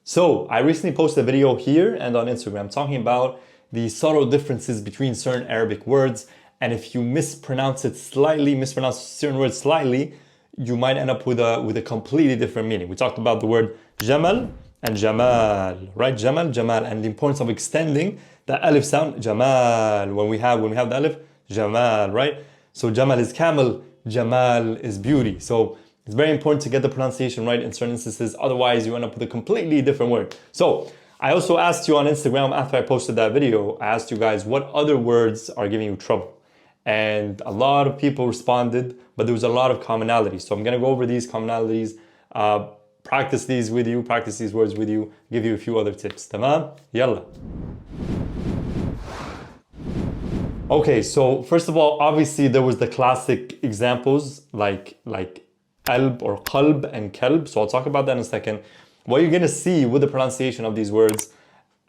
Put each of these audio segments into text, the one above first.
So I recently posted a video here and on Instagram talking about the subtle differences between certain Arabic words, and if you mispronounce certain words slightly, you might end up with a completely different meaning. We talked about the word Jamal and Jamal, right? Jamal, Jamal, and the importance of extending the alif sound, Jamal. When we have the alif, Jamal, right? So Jamal is camel, Jamal is beauty. So it's very important to get the pronunciation right in certain instances, otherwise you end up with a completely different word. So I also asked you on Instagram after I posted that video, I asked you guys what other words are giving you trouble. And a lot of people responded, but there was a lot of commonalities. So I'm gonna go over these commonalities, practice these words with you, give you a few other tips. Tamam? Yalla. Okay, so first of all, obviously there was the classic examples like qalb or qalb and kalb. So I'll talk about that in a second. What you're gonna see with the pronunciation of these words,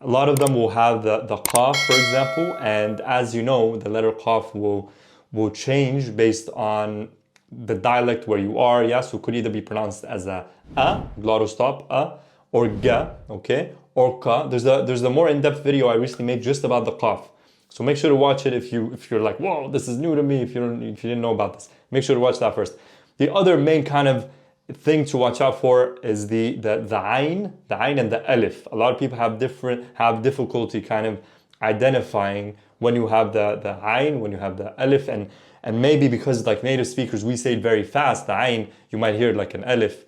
a lot of them will have the qaf, for example, and as you know, the letter qaf will change based on the dialect where you are. Yeah, so it could either be pronounced as a glottostop, or ga, okay, or ka. There's a more in-depth video I recently made just about the qaf. So make sure to watch it if you're like, whoa, this is new to me. If you didn't know about this, make sure to watch that first. The other main kind of thing to watch out for is the ayn and the alif. A lot of people have difficulty kind of identifying when you have the ayn, when you have the alif, and maybe because like native speakers we say it very fast, the ayn, you might hear it like an alif,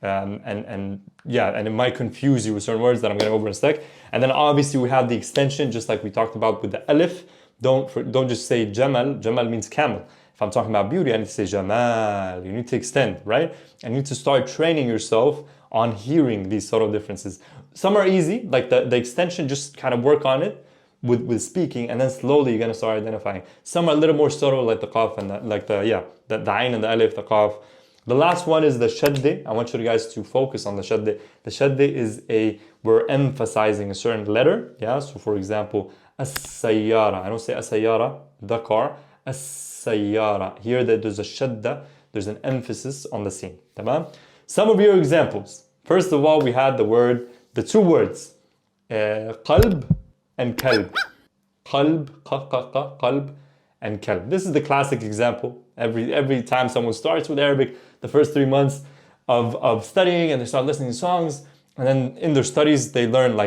and it might confuse you with certain words that I'm going to go over in a sec. And then obviously we have the extension, just like we talked about with the alif. Don't just say Jamal. Jamal means camel. If I'm talking about beauty, I need to say Jamal. You need to extend, right? And you need to start training yourself on hearing these subtle differences. Some are easy, like the extension, just kind of work on it with speaking, and then slowly you're gonna start identifying. Some are a little more subtle, like the qaf and the ayn and the alif, the qaf. The last one is the shadde. I want you guys to focus on the shadde. The shadde is we're emphasizing a certain letter, yeah? So for example, as-sayyara. I don't say as-sayyara, the car. As-sayyara. Here there's a shadda, there's an emphasis on the scene. Tamam? Some of your examples. First of all, we had the two words, qalb and kalb. Qalb, qalb, and kalb. This is the classic example. Every time someone starts with Arabic, the first 3 months of studying, and they start listening to songs, and then in their studies they learn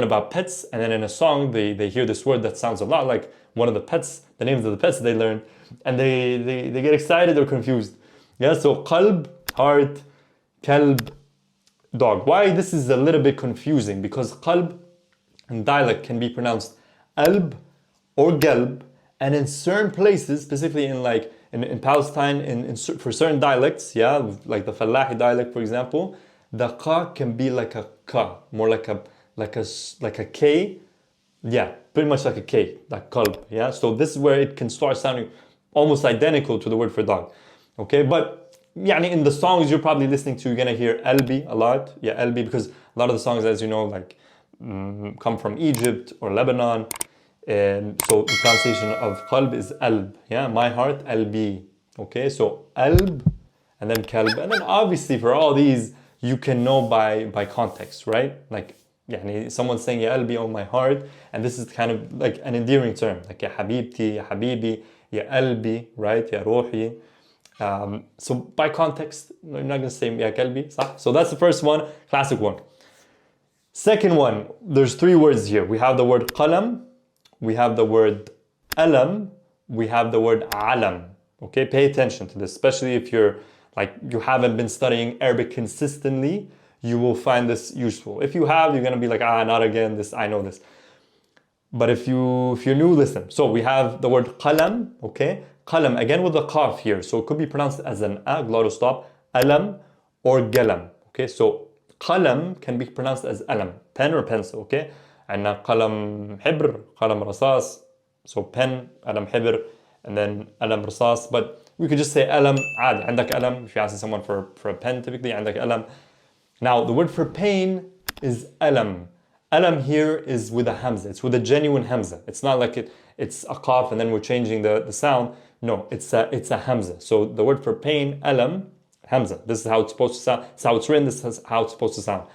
about pets, and then in a song they hear this word that sounds a lot like one of the pets, the names of the pets they learned, and they get excited or confused. Yeah, so qalb, heart, kalb, dog. Why this is a little bit confusing? Because qalb in dialect can be pronounced alb or galb, and in certain places, specifically in Palestine, for certain dialects, yeah, like the Fallahi dialect, for example, the ka can be like a ka, more like a k, yeah, pretty much like a k, like qalb, yeah. So this is where it can start sounding almost identical to the word for dog, okay. But yani in the songs you're probably listening to, you're gonna hear albi a lot, yeah, albi, because a lot of the songs, as you know, like come from Egypt or Lebanon. So the pronunciation of qalb is alb, yeah, my heart, albi, okay, so alb and then kalb, and then obviously for all these you can know by context, right? Like, yeah, someone's saying ya albi, oh my heart, and this is kind of like an endearing term, like ya habibti, ya habibi, ya albi, right, ya ruhi. So by context, you're not gonna say ya kalbi, صح? So that's the first one, classic one. Second one, there's 3 words here. We have the word qalam, we have the word alam, we have the word alam. Okay, pay attention to this, especially if you haven't been studying Arabic consistently, you will find this useful. If you have, you're gonna be like, not again, this, I know this. But if you're new, listen. So we have the word qalam, okay? Qalam, again with the qaf here. So it could be pronounced as an a, glottostop, alam, or galam, okay? So qalam can be pronounced as alam, pen or pencil, okay? And qalam hibr, qalam rasas, so pen, alam hibr, and then alam rasas. But we could just say alam, عادي, عندك alam. If you're asking someone for a pen, typically عندك alam. Now the word for pain is alam. Alam here is with a hamza. It's with a genuine hamza. It's not like it's a qaf and then we're changing the sound. No, it's a hamza. So the word for pain, alam, hamza. This is how it's supposed to sound. This is how it's written. This is how it's supposed to sound.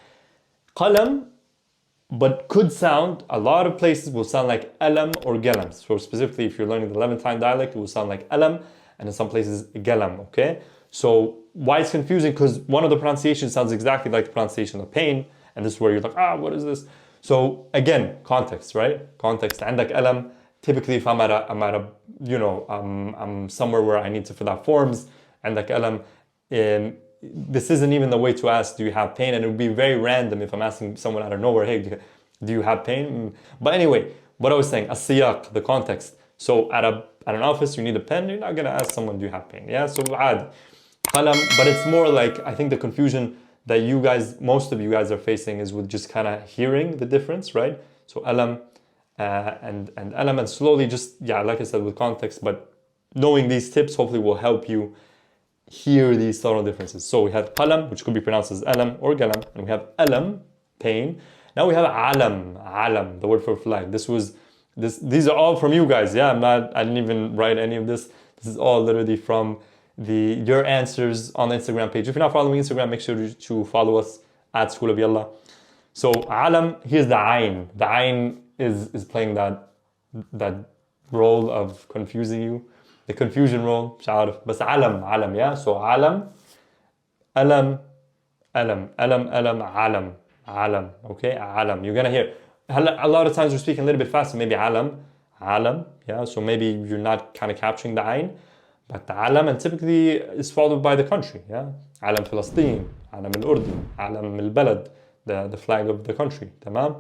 qalam, but could sound, a lot of places will sound like alam or galam. So specifically, if you're learning the Levantine dialect, it will sound like alam, and in some places, galam, okay? So why it's confusing? Because one of the pronunciations sounds exactly like the pronunciation of pain, and this is where you're like, what is this? So again, context, right? Context. عندك alam. Typically, if I'm at a, I'm somewhere where I need to fill out forms, عندك alam, this isn't even the way to ask, do you have pain? And it would be very random if I'm asking someone out of nowhere, hey, do you have pain? But anyway, what I was saying, as-siyaq, the context. So at an office, you need a pen, you're not gonna ask someone, do you have pain? Yeah, so عاد. Qalam, but it's more like, I think the confusion that most of you guys are facing is with just kind of hearing the difference, right? So alam and alam, and slowly just, like I said, with context, but knowing these tips hopefully will help you hear these subtle differences. So we have qalam, which could be pronounced as alam or galam, and we have alam, pain. Now we have alam, the word for flag. These are all from you guys. Yeah, I didn't even write any of this. This is all literally from your answers on the Instagram page. If you're not following Instagram, make sure to follow us at School of Yalla. So alam, here's the ayn. The ayn is playing that role of confusing you. The confusion role, مش عارف, بس alam, yeah? So alam, alam, okay? Alam. You're gonna hear, a lot of times we're speaking a little bit faster, maybe alam, yeah? So maybe you're not kind of capturing the ayn, but the alam, and typically is followed by the country, yeah? Alam Palestine, alam al-Urdun, alam al-Balad, the flag of the country, tamam?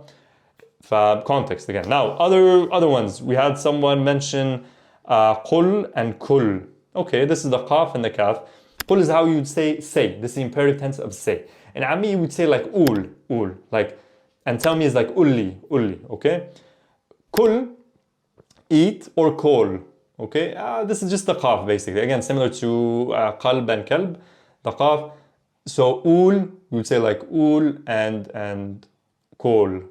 Context again. Now, other ones, we had someone mention qul and kul. Okay, this is the qaf and the kaf. Qul is how you'd say. This is the imperative tense of say. In Ami, you would say like ul, like, and tell me is like ulli, okay? Kul, eat, or kol, okay? This is just the qaf basically. Again, similar to qalb and kalb, the qaf. So you would say like ul and kol.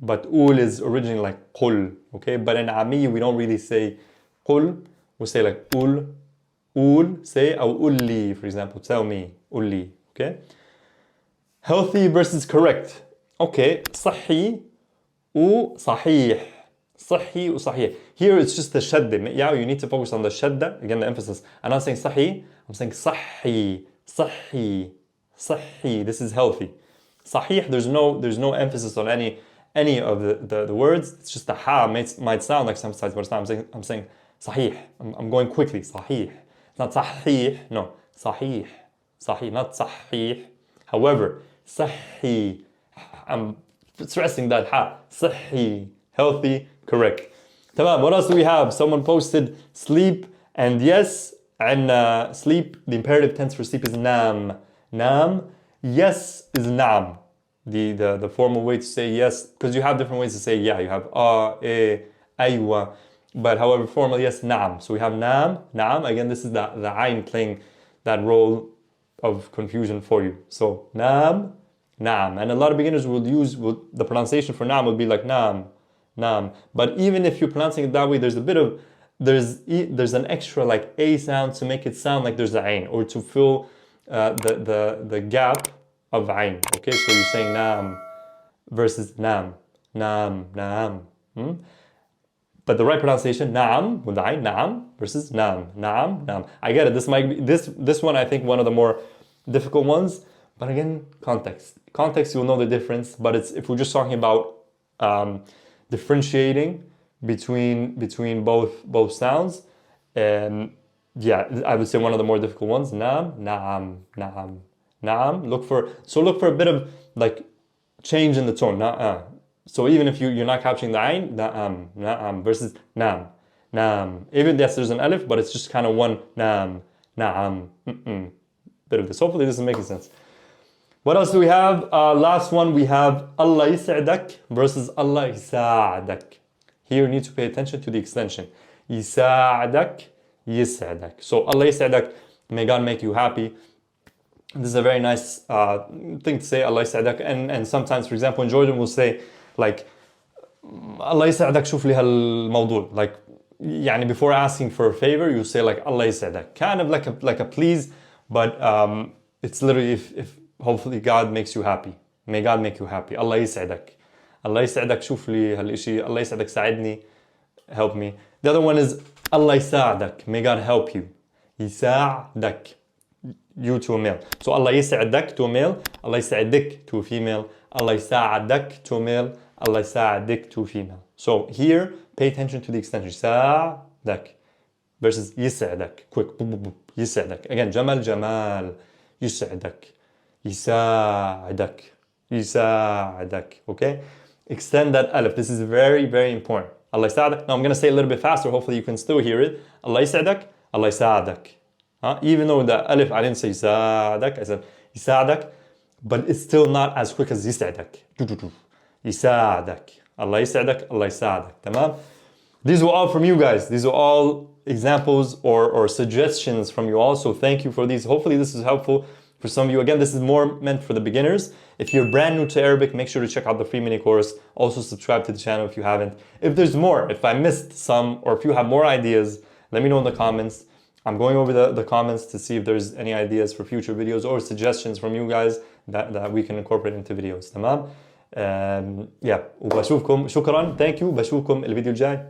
But ul is originally like qul, okay? But in Ami, we don't really say qul. We say like ul, say, or ulli, for example. Tell me, ulli, okay? Healthy versus correct. Okay, صحي وصحيح. صحي وصحيح. Here it's just the shadda. Yeah, you need to focus on the shadda. Again, the emphasis. I'm not saying صحي. I'm saying صحي. This is healthy. صحيح, there's no emphasis on any of the words. It's just the ha might sound like sometimes, but it's not. I'm saying صحيح. I'm going quickly. صحيح. It's not صحيح. No, صحيح. Not صحيح. However, صحي. I'm stressing that ha. صحي. Healthy. Correct. Tamam. What else do we have? Someone posted sleep and yes, and sleep. The imperative tense for sleep is nam. Yes is nam. The formal way to say yes, because you have different ways to say yeah. You have aywa, but however formal, yes, nam. So we have nam. Again, this is the ayn playing that role of confusion for you. So nam, and a lot of beginners will use the pronunciation for nam will be like nam. But even if you're pronouncing it that way, there's an extra like a sound to make it sound like there's a ayn, or to fill the gap of ayn. Okay, so you're saying nam versus nam. But the right pronunciation, nam with the ayn, nam versus nam. I get it. This might be this one. I think one of the more difficult ones. But again, context, you'll know the difference. But if we're just talking about differentiating between both sounds, yeah, I would say one of the more difficult ones. Nam. Look for a bit of like change in the tone. So even if you're not capturing the ayn, na'am versus nam. Even yes, there's an alif, but it's just kind of one na'am. Bit of this. Hopefully this is making sense. What else do we have? Last one, we have Allah yis'adak versus Allah yisa'adak. Here you need to pay attention to the extension. Yisa'adak. So Allah yis'adak, may God make you happy. This is a very nice thing to say, Allah yis'adak. And sometimes, for example, in Jordan, we'll say like, Allah yis'adak shuf li hal-mawdu'. Like, yani before asking for a favor, you say like, Allah yis'adak. Kind of like a please, but it's literally if hopefully God makes you happy. may God make you happy. الله يسعدك. الله يسعدك شوف لي هالإشي. الله يسعدك ساعدني. Help me. The other one is الله يساعدك. May God help you. يساعدك. You to a male. So الله يسعدك to a male. الله يسعدك to a female. الله يساعدك to a male. الله يساعدك to a female. So here, pay attention to the extension. يساعدك versus يسعدك. Quick. يسعدك. Again, جمال جمال. يسعدك. يساعدك. يساعدك. Okay? Extend that alif. This is very, very important. الله يساعدك. Now I'm going to say a little bit faster. Hopefully you can still hear it. الله يسعدك. الله يساعدك. Even though the alif, I didn't say يساعدك. I said يساعدك. But it's still not as quick as يسعدك. يساعدك. الله يسعدك. الله يساعدك. تمام? These were all from you guys. These are all examples or suggestions from you all. So thank you for these. Hopefully this is helpful for some of you. Again, this is more meant for the beginners. If you're brand new to Arabic, make sure to check out the free mini course. Also subscribe to the channel if you haven't. If there's more, if I missed some, or if you have more ideas, let me know in the comments. I'm going over the comments to see if there's any ideas for future videos or suggestions from you guys that we can incorporate into videos. تمام؟ وبشوفكم. شكرا. Thank you. بشوفكم الفيديو الجاي.